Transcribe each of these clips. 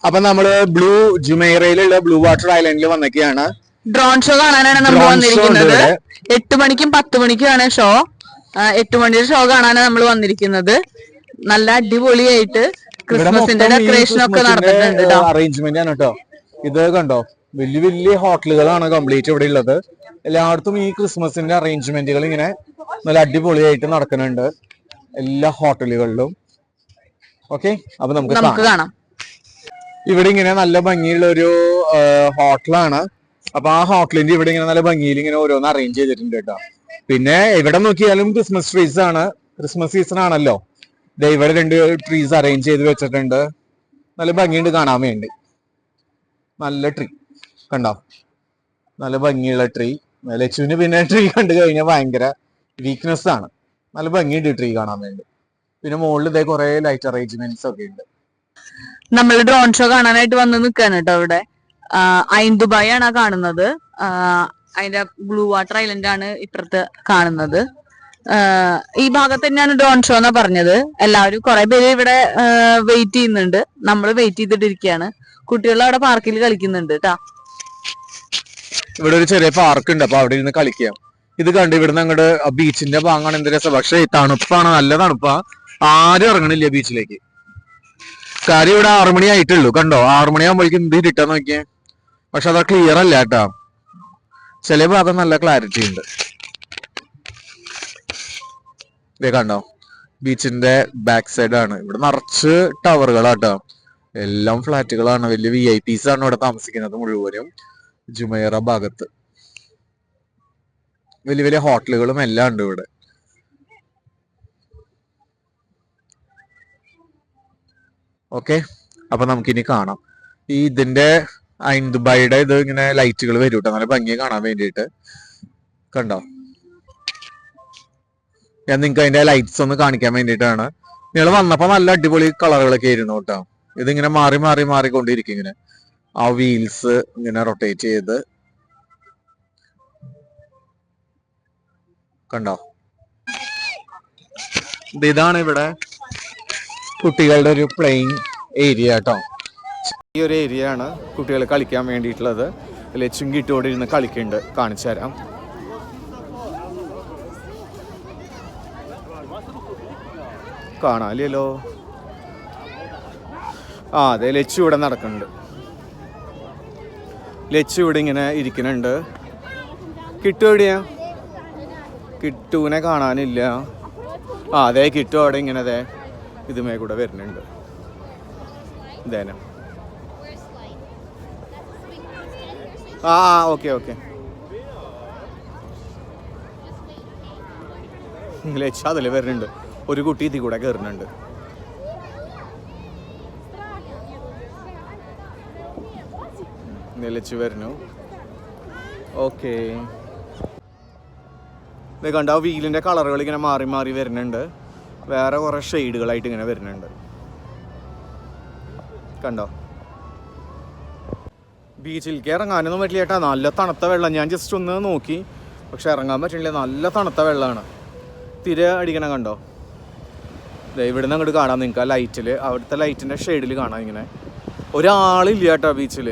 അപ്പൊ നമ്മള് ജുമൈറയിലുള്ള blue water ഐലൻഡിൽ വന്നൊക്കെയാണ്. Drone show കാണാനാണ് നമ്മൾ വന്നിരിക്കുന്നത്. 8 മണിക്കും 10 മണിക്കുമാണ് ഷോ. 8 മണിയുടെ ഷോ കാണാനാണ് നമ്മൾ വന്നിരിക്കുന്നത്. നല്ല അടിപൊളിയായിട്ട് ക്രിസ്മസിന്റെ ഡെക്കറേഷൻ ഒക്കെ നടന്നിട്ടുണ്ട് കേട്ടോ. അറേഞ്ച്മെന്റ് ആണ് കേട്ടോ. ഇത് കണ്ടോ, വലിയ വലിയ ഹോട്ടലുകളാണ് കംപ്ലീറ്റ് ഇവിടെ ഉള്ളത്. എല്ലായിടത്തും ഈ ക്രിസ്മസിന്റെ അറേഞ്ച്മെന്റുകൾ ഇങ്ങനെ നല്ല അടിപൊളിയായിട്ട് നടക്കുന്നുണ്ട് എല്ലാ ഹോട്ടലുകളിലും. ഓക്കെ, അപ്പൊ നമുക്ക് കാണാം. ഇവിടെ ഇങ്ങനെ നല്ല ഭംഗിയുള്ള ഒരു ഹോട്ടലാണ്. അപ്പൊ ആ ഹോട്ടലിന്റെ ഇവിടെ ഇങ്ങനെ നല്ല ഭംഗിയിൽ ഇങ്ങനെ ഓരോന്ന് അറേഞ്ച് ചെയ്തിട്ടുണ്ട് കേട്ടോ. പിന്നെ എവിടെ നോക്കിയാലും ക്രിസ്മസ് ട്രീസ് ആണ്, ക്രിസ്മസ് സീസൺ ആണല്ലോ. ഇവിടെ 2 ട്രീസ് അറേഞ്ച് ചെയ്ത് വെച്ചിട്ടുണ്ട്. നല്ല ഭംഗിയുണ്ട് കാണാൻ വേണ്ടി. നല്ല ട്രീ കണ്ടോ, നല്ല ഭംഗിയുള്ള ട്രീ. ലച്ചുവിന് പിന്നെ ട്രീ കണ്ടു കഴിഞ്ഞാൽ ഭയങ്കര വീക്ക്നെസ് ആണ്. നല്ല ഭംഗിയുണ്ട് ട്രീ കാണാൻ വേണ്ടി. പിന്നെ മുകളിൽ ഇതേ കുറെ ലൈറ്റ് അറേഞ്ച്മെന്റ്സ് ഒക്കെ ഉണ്ട്. നമ്മൾ ഡ്രോൺ ഷോ കാണാനായിട്ട് വന്ന് നിൽക്കാണ് കേട്ടോ. ഇവിടെ ഐൻ ദുബായ് ആണ് കാണുന്നത്. അതിന്റെ ബ്ലൂ വാട്ടർ ഐലൻഡ് ആണ് ഇപ്പുറത്ത് കാണുന്നത്. ഈ ഭാഗത്ത് തന്നെയാണ് ഡ്രോൺ ഷോ എന്നാ പറഞ്ഞത്. എല്ലാവരും കുറെ പേര് ഇവിടെ വെയിറ്റ് ചെയ്യുന്നുണ്ട്. നമ്മൾ വെയിറ്റ് ചെയ്തിട്ടിരിക്കുകയാണ്. കുട്ടികൾ അവിടെ പാർക്കിൽ കളിക്കുന്നുണ്ട് കേട്ടാ. ഇവിടെ ഒരു ചെറിയ പാർക്ക് ഉണ്ട്, അപ്പൊ അവിടെ ഇരുന്ന് കളിക്കാം. ഇത് കണ്ട് ഇവിടുന്ന് അങ്ങോട്ട് ബീച്ചിന്റെ ഭാഗമാണ് എന്ത് രസം. പക്ഷെ തണുപ്പാണ്, നല്ല തണുപ്പാ. ആരും ഇറങ്ങണില്ല ബീച്ചിലേക്ക്. കാര്യം ഇവിടെ 6 മണി ആയിട്ടുള്ളൂ. കണ്ടോ, 6 മണിയാകുമ്പോഴേക്കും എന്ത് ഇരുട്ടാന്ന് നോക്കിയേ. പക്ഷെ അത് ക്ലിയർ അല്ല കേട്ടാ. ചില ഭാഗം നല്ല ക്ലാരിറ്റി ഉണ്ട്. ഇതേ കണ്ടോ, ബീച്ചിന്റെ ബാക്ക് സൈഡ് ആണ്. ഇവിടെ നിറച്ച് ടവറുകളാട്ടോ. എല്ലാം ഫ്ലാറ്റുകളാണ്. വലിയ VIPs ആണ് ഇവിടെ താമസിക്കുന്നത് മുഴുവനും. ജുമൈറ ഭാഗത്ത് വലിയ വലിയ ഹോട്ടലുകളും എല്ലാം ഉണ്ട് ഇവിടെ. ഓക്കെ, അപ്പൊ നമുക്കിനി കാണാം. ഇതിന്റെ ഐൻ ദുബായിയുടെ ഇത് ഇങ്ങനെ ലൈറ്റുകൾ വരും കേട്ടോ, നല്ല ഭംഗിയെ കാണാൻ വേണ്ടിയിട്ട്. കണ്ടോ, ഞാൻ നിങ്ങൾക്ക് അതിന്റെ ലൈറ്റ്സ് ഒന്ന് കാണിക്കാൻ വേണ്ടിയിട്ടാണ്. നിങ്ങൾ വന്നപ്പോ നല്ല അടിപൊളി കളറുകളൊക്കെ ആയിരുന്നു കേട്ടോ. ഇതിങ്ങനെ മാറി മാറി മാറിക്കൊണ്ടിരിക്കും. ഇങ്ങനെ ആ വീൽസ് ഇങ്ങനെ റൊട്ടേറ്റ് ചെയ്ത് കണ്ടോ. ഇതാണ് ഇവിടെ കുട്ടികളുടെ ഒരു പ്ലേയിങ് ഏരിയ കേട്ടോ. ഈ ഒരു ഏരിയ ആണ് കുട്ടികൾ കളിക്കാൻ വേണ്ടിയിട്ടുള്ളത്. ലച്ചും കിട്ടോടെ ഇരുന്ന് കളിക്കുന്നുണ്ട്, കാണിച്ചു തരാം. കാണാലോ. അതെ, ലച്ചു ഇവിടെ നടക്കുന്നുണ്ട്. ലച്ചു ഇവിടെ ഇങ്ങനെ ഇരിക്കുന്നുണ്ട്. കിട്ടു എവിടെയാ? കിട്ടുവിനെ കാണാനില്ല. അതെ, കിട്ടു അവിടെ ഇങ്ങനെ അതെ ഇതുമേ കൂടെ വരുന്നുണ്ട്. ഇതേനം ഓക്കെ ഓക്കെ. ലച്ചു അതിൽ വരുന്നുണ്ട്. ഒരു കുട്ടി ഇതിൽ കൂടെ കയറുന്നുണ്ട്. ലച്ചു വരുന്നു. ഓക്കെ, ഇത് കണ്ട ആ വീലിൻ്റെ കളറുകൾ ഇങ്ങനെ മാറി മാറി വരുന്നുണ്ട്. വേറെ കുറേ ഷെയ്ഡുകളായിട്ട് ഇങ്ങനെ വരുന്നുണ്ട്. കണ്ടോ, ബീച്ചിലേക്ക് ഇറങ്ങാനൊന്നും പറ്റില്ല ചേട്ടാ. നല്ല തണുത്ത വെള്ളം. ഞാൻ ജസ്റ്റ് ഒന്ന് നോക്കി, പക്ഷെ ഇറങ്ങാൻ പറ്റില്ല. നല്ല തണുത്ത വെള്ളമാണ്. തിര അടിക്കണം. കണ്ടോ, ഇവിടുന്ന് അങ്ങോട്ട് കാണാം നിങ്ങൾക്ക്. ആ ലൈറ്റിൽ, അവിടുത്തെ ലൈറ്റിൻ്റെ ഷെയ്ഡിൽ കാണാം. ഇങ്ങനെ ഒരാളില്ല കേട്ടോ ബീച്ചിൽ.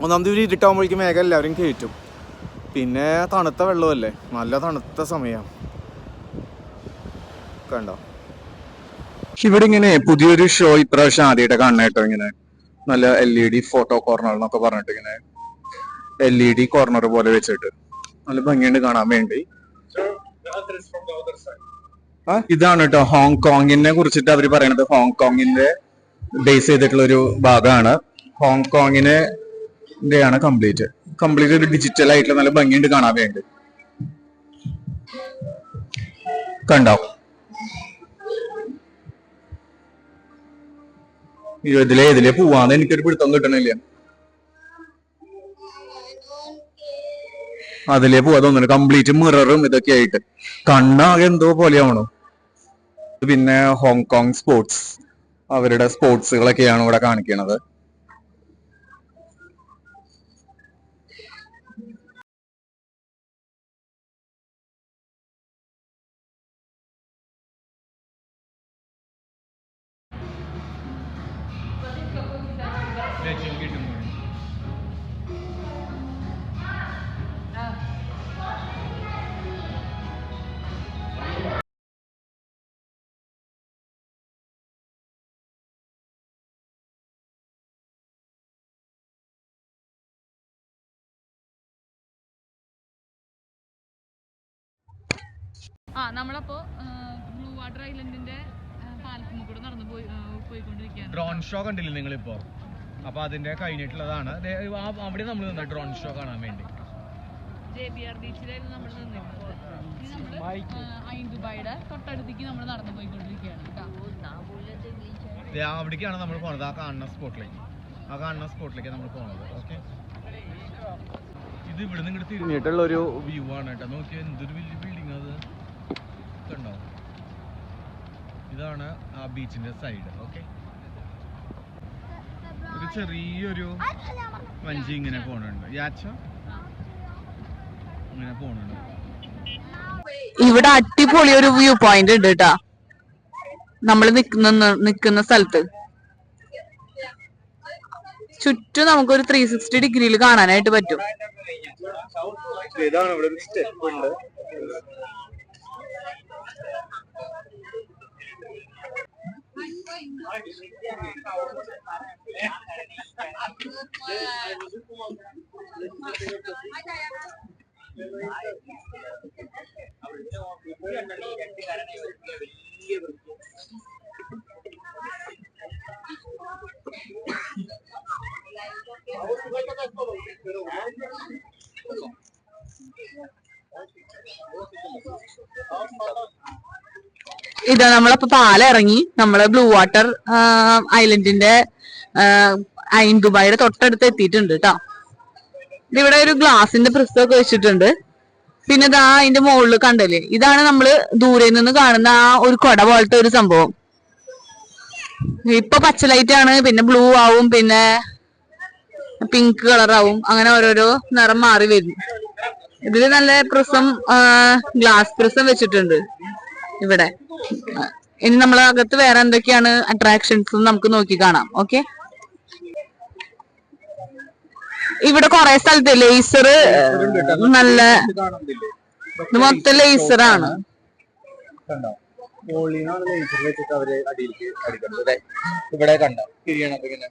ഒന്നാമത് ഇവർ ഇരുട്ടാകുമ്പോഴേക്കും വേഗം എല്ലാവരും കയറ്റും. പിന്നെ തണുത്ത വെള്ളമല്ലേ, നല്ല തണുത്ത സമയം. കണ്ടോ, ഇവിടെ ഇങ്ങനെ പുതിയൊരു ഷോ ഇപ്രാവശ്യം ആദ്യമായിട്ട് കാണണം കേട്ടോ. ഇങ്ങനെ നല്ല LED ഫോട്ടോ കോർണർ എന്നൊക്കെ പറഞ്ഞിട്ട് ഇങ്ങനെ LED കോർണർ പോലെ വെച്ചിട്ട് നല്ല ഭംഗിയുണ്ട് കാണാൻ വേണ്ടി. ഇതാണ് കേട്ടോ ഹോങ്കോങ്ങിനെ കുറിച്ചിട്ട് അവർ പറയണത്. ഹോങ്കോങ്ങിന്റെ ബേസ് ചെയ്തിട്ടുള്ള ഒരു ഭാഗമാണ്. ഹോങ്കോങ്ങിനെ ആണ് കംപ്ലീറ്റ് ഒരു ഡിജിറ്റൽ ആയിട്ടുള്ള നല്ല ഭംഗിയുണ്ട് കാണാൻ വേണ്ടി. കണ്ടോ, ഇതിലെ പോവാന്ന് എനിക്കൊരു പിടുത്തം കിട്ടണില്ല. അതിലേ പോവാ തോന്നുന്നു. കംപ്ലീറ്റ് മിററും ഇതൊക്കെ ആയിട്ട് കണ്ണാകെ എന്തോ പോലെയാവണോ. പിന്നെ ഹോങ്കോങ് സ്പോർട്സ്, അവരുടെ സ്പോർട്സുകളൊക്കെയാണ് ഇവിടെ കാണിക്കുന്നത്. നമ്മളപ്പോ ബ്ലൂ വാട്ടർ ഐലൻഡിന്റെ പാലത്തുമ്മ കൂടെ നടന്നു പോയിക്കൊണ്ടിരിക്കുകയാണ്. ഡ്രോൺ ഷോ കണ്ടില്ലേ നിങ്ങളിപ്പോ? അപ്പൊ അതിന്റെ കഴിഞ്ഞിട്ടുള്ളതാണ്. അവിടെ നമ്മൾ നിന്ന് ഡ്രോൺ ഷോ കാണാൻ വേണ്ടി JBR ബീച്ചിലായിരുന്നു നമ്മൾ നിന്നിരുന്നത്. ഐൻദുബായിയുടെ തൊട്ടടുത്തേക്ക് നമ്മൾ നടന്നു പോയിക്കൊണ്ടിരിക്കുകയാണ്. അവിടേക്കാണ് നമ്മൾ പോണത്. ആ കാണുന്ന സ്പോട്ടിലേക്ക് നമ്മൾ പോണത്. ഓക്കെ, ഇത് ഇവിടെ നിന്ന് ഇങ്ങോട്ട് തിരിഞ്ഞിട്ടുള്ള ഒരു വ്യൂ ആണ് കേട്ടോ. നോക്കിയാൽ എന്തൊരു വലിയ ബിൽഡിംഗ് അത് കണ്ടോ? ഇതാണ് ആ ബീച്ചിന്റെ സൈഡ്. ഓക്കെ, ഒരു ചെറിയൊരു വഞ്ചി ഇങ്ങനെ പോണുണ്ട്. ഇങ്ങനെ പോണുണ്ട്. ഇവിടെ അടിപൊളി ഒരു വ്യൂ പോയിന്റ് ഉണ്ട് കേട്ടാ നമ്മൾ നിക്കുന്ന സ്ഥലത്ത്. ചുറ്റും നമുക്കൊരു 360 ഡിഗ്രിയിൽ കാണാനായിട്ട് പറ്റും. ഇതാണ് ഇവിടെ ഒരു സ്റ്റെപ്പ് ഉണ്ട്. ഇതാ നമ്മളപ്പോ പാലം ഇറങ്ങി നമ്മള് ബ്ലൂ വാട്ടർ ഐലൻഡിന്റെ ഐൻദുബായിയുടെ തൊട്ടടുത്ത് എത്തിയിട്ടുണ്ട് കേട്ടോ. ഇവിടെ ഒരു ഗ്ലാസിന്റെ പുസ്തകമൊക്കെ വെച്ചിട്ടുണ്ട്. പിന്നെ ഇതാ അതിന്റെ മുകളിൽ കണ്ടല്ലേ, ഇതാണ് നമ്മള് ദൂരെ നിന്ന് കാണുന്ന ആ ഒരു കൊട പോലത്തെ ഒരു സംഭവം. ഇപ്പൊ പച്ച ലൈറ്റ് ആണ്, പിന്നെ ബ്ലൂ ആവും, പിന്നെ പിങ്ക് കളറാവും, അങ്ങനെ ഓരോരോ നിറം മാറി വരും. ഇതില് നല്ല പ്രിസം, ഗ്ലാസ് പ്രിസം വെച്ചിട്ടുണ്ട് ഇവിടെ. ഇനി നമ്മളെ അകത്ത് വേറെ എന്തൊക്കെയാണ് അട്രാക്ഷൻസ് നമുക്ക് നോക്കി കാണാം. ഓക്കെ, ഇവിടെ കൊറേ സ്ഥലത്ത് ലേസർ, നല്ല ഇത് മൊത്തം ലേസറാണ്. ഇവിടെ കണ്ടോ ഇങ്ങനെ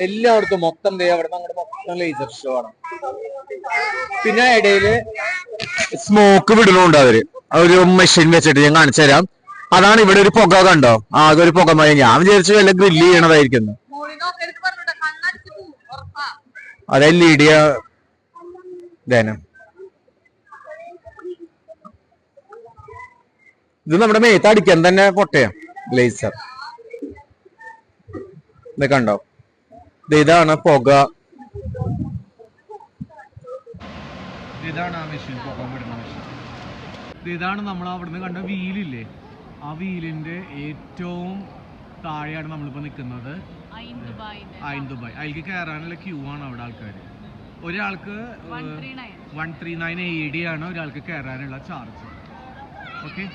എല്ലായിടത്തും മൊത്തം അവിടെ മൊത്തം ലേസർ ഷോ ആണ്. പിന്നെ ഇടയില് സ്മോക്ക് വിടണുണ്ട് അവര്. ഒരു മെഷീൻ വെച്ചിട്ട് ഞാൻ കാണിച്ചു തരാം. അതാണ് ഇവിടെ ഒരു പുക കണ്ടോ? ആകെ ഒരു പുക മഴ. ഞാൻ വിചാരിച്ചു വല്ല ഗ്രില്ല് ചെയ്യണതായിരിക്കുന്നു. അതെ, ലീഡിയ ധനം. ഇത് നമ്മുടെ മേത്ത് അടിക്കാൻ തന്നെ പൊട്ടയാ ലേസർ. ഇത് കണ്ടോ? ഇതാണ് പുക. ഇതാണ് ആ മെഷീൻ, പുക വിടുന്ന മെഷീൻ. ഇതാണ് നമ്മൾ അവിടുന്ന് കണ്ട വീലില്ലേ, ആ വീലിന്റെ ഏറ്റവും താഴെയാണ് നമ്മളിപ്പോ നിൽക്കുന്നത്. ഐൻദുബായ്. അതിലേക്ക് കയറാനുള്ള ക്യൂ ആണ് അവിടെ ആൾക്കാർ. ഒരാൾക്ക് 139 AED ആണ് ഒരാൾക്ക് കയറാനുള്ള ചാർജ്. ഓക്കെ,